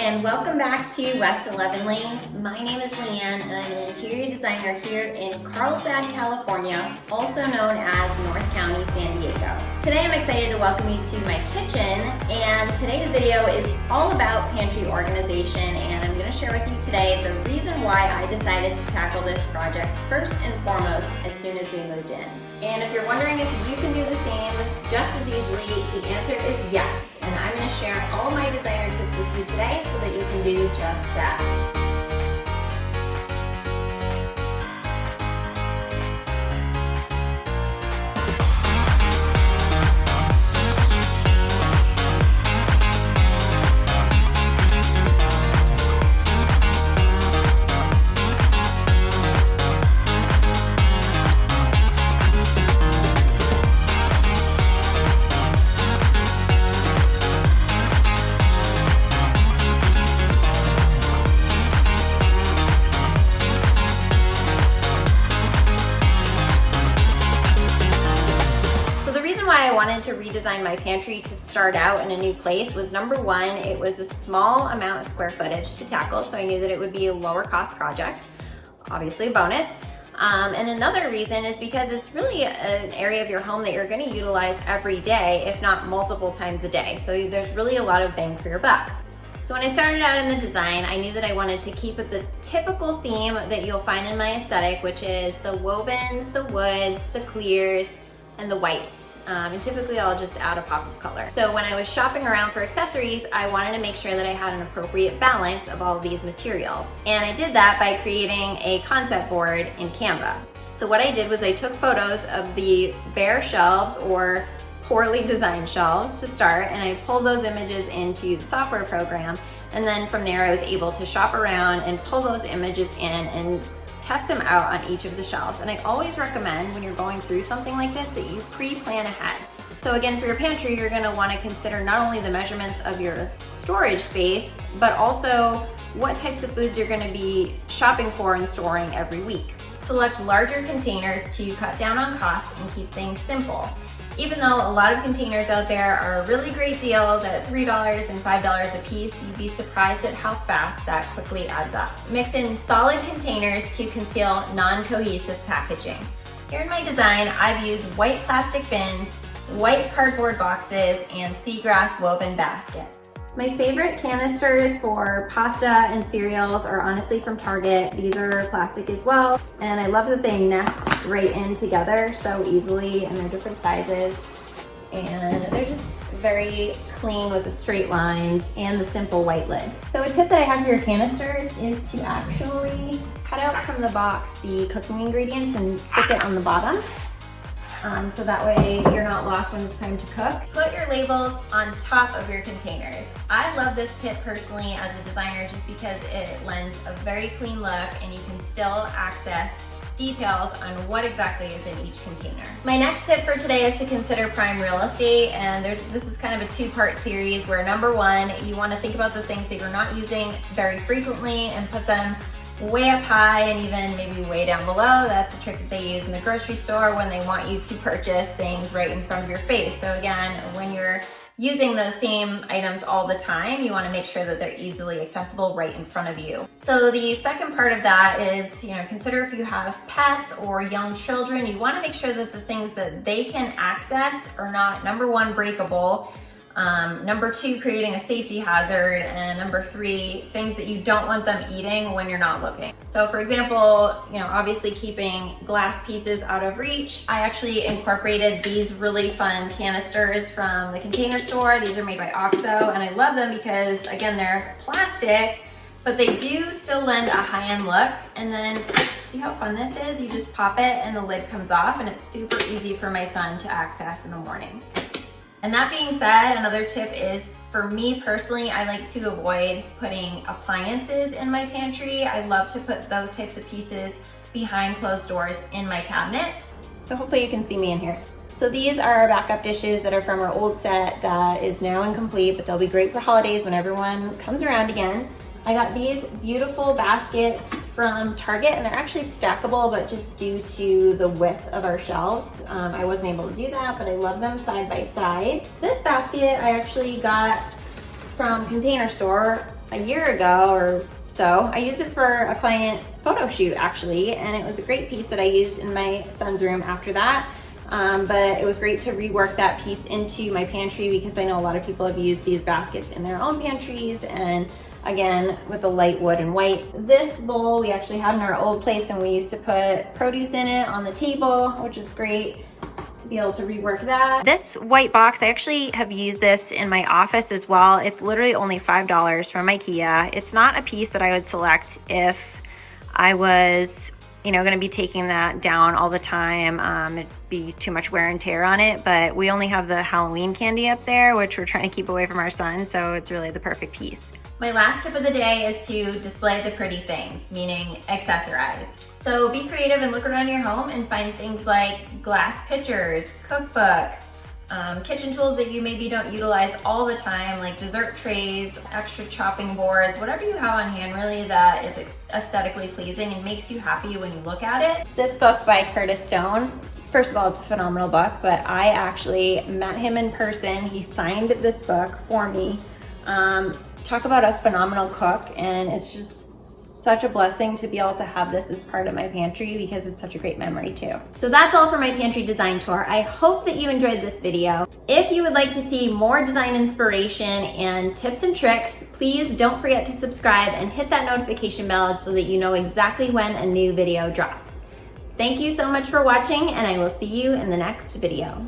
and welcome back to West 11 Lane. My name is Leanne and I'm an interior designer here in Carlsbad, California, also known as North County, San Diego. Today I'm excited to welcome you to my kitchen, and today's video is all about pantry organization, and I'm going to share with you today the reason why I decided to tackle this project first and foremost as soon as we moved in. And if you're wondering if you can do the same just as easily, the answer is yes. And I'm going to share all my designer tips with you today so that you can do just that. I wanted to redesign my pantry to start out in a new place was, number one, it was a small amount of square footage to tackle, so I knew that it would be a lower cost project, obviously a bonus. And another reason is because it's really an area of your home that you're going to utilize every day, if not multiple times a day. So there's really a lot of bang for your buck. So when I started out in the design, I knew that I wanted to keep with the typical theme that you'll find in my aesthetic, which is the wovens, the woods, the clears, and the whites. And typically I'll just add a pop of color. So when I was shopping around for accessories, I wanted to make sure that I had an appropriate balance of all of these materials. And I did that by creating a concept board in Canva. So what I did was I took photos of the bare shelves or poorly designed shelves to start, and I pulled those images into the software program. And then from there I was able to shop around and pull those images in and test them out on each of the shelves. And I always recommend when you're going through something like this that you pre-plan ahead. So again, for your pantry, you're gonna wanna consider not only the measurements of your storage space, but also what types of foods you're gonna be shopping for and storing every week. Select larger containers to cut down on cost and keep things simple. Even though a lot of containers out there are really great deals at $3 and $5 a piece, you'd be surprised at how fast that quickly adds up. Mix in solid containers to conceal non-cohesive packaging. Here in my design, I've used white plastic bins, white cardboard boxes, and seagrass woven baskets. My favorite canisters for pasta and cereals are honestly from Target. These are plastic as well, and I love that they nest right in together so easily, and they're different sizes, and they're just very clean with the straight lines and the simple white lid. So a tip that I have for your canisters is to actually cut out from the box the cooking ingredients and stick it on the bottom. So that way you're not lost when it's time to cook. Put your labels on top of your containers. I love this tip personally as a designer just because it lends a very clean look and you can still access details on what exactly is in each container. My next tip for today is to consider prime real estate, and this is kind of a two-part series where number one, you want to think about the things that you're not using very frequently and put them way up high and even maybe way down below. That's a trick that they use in the grocery store when they want you to purchase things right in front of your face. So again, when you're using those same items all the time, you want to make sure that they're easily accessible right in front of you. So the second part of that is, consider if you have pets or young children, you want to make sure that the things that they can access are not, number one, breakable, number two, creating a safety hazard, and number three, things that you don't want them eating when you're not looking. So for example, obviously keeping glass pieces out of reach, I actually incorporated these really fun canisters from the Container Store. These are made by OXO, and I love them because, again, they're plastic, but they do still lend a high-end look. And then, see how fun this is? You just pop it and the lid comes off, and it's super easy for my son to access in the morning. And that being said, another tip is, for me personally, I like to avoid putting appliances in my pantry. I love to put those types of pieces behind closed doors in my cabinets. So hopefully you can see me in here. So these are our backup dishes that are from our old set that is now incomplete, but they'll be great for holidays when everyone comes around again. I got these beautiful baskets from Target, and they're actually stackable, but just due to the width of our shelves, I wasn't able to do that, but I love them side by side. This basket I actually got from Container Store a year ago or so. I used it for a client photo shoot actually, and it was a great piece that I used in my son's room after that. But it was great to rework that piece into my pantry because I know a lot of people have used these baskets in their own pantries, and again, with the light wood and white. This bowl we actually had in our old place, and we used to put produce in it on the table, which is great to be able to rework that. This white box, I actually have used this in my office as well. It's literally only $5 from IKEA. It's not a piece that I would select if I was, you know, gonna be taking that down all the time. It'd be too much wear and tear on it, but we only have the Halloween candy up there, which we're trying to keep away from our son, so it's really the perfect piece. My last tip of the day is to display the pretty things, meaning accessorized. So be creative and look around your home and find things like glass pitchers, cookbooks, kitchen tools that you maybe don't utilize all the time, like dessert trays, extra chopping boards, whatever you have on hand really that is aesthetically pleasing and makes you happy when you look at it. This book by Curtis Stone, first of all, it's a phenomenal book, but I actually met him in person. He signed this book for me. Talk about a phenomenal cook, and it's just such a blessing to be able to have this as part of my pantry because it's such a great memory too. So that's all for my pantry design tour. I hope that you enjoyed this video. If you would like to see more design inspiration and tips and tricks, please don't forget to subscribe and hit that notification bell so that you know exactly when a new video drops. Thank you so much for watching, and I will see you in the next video.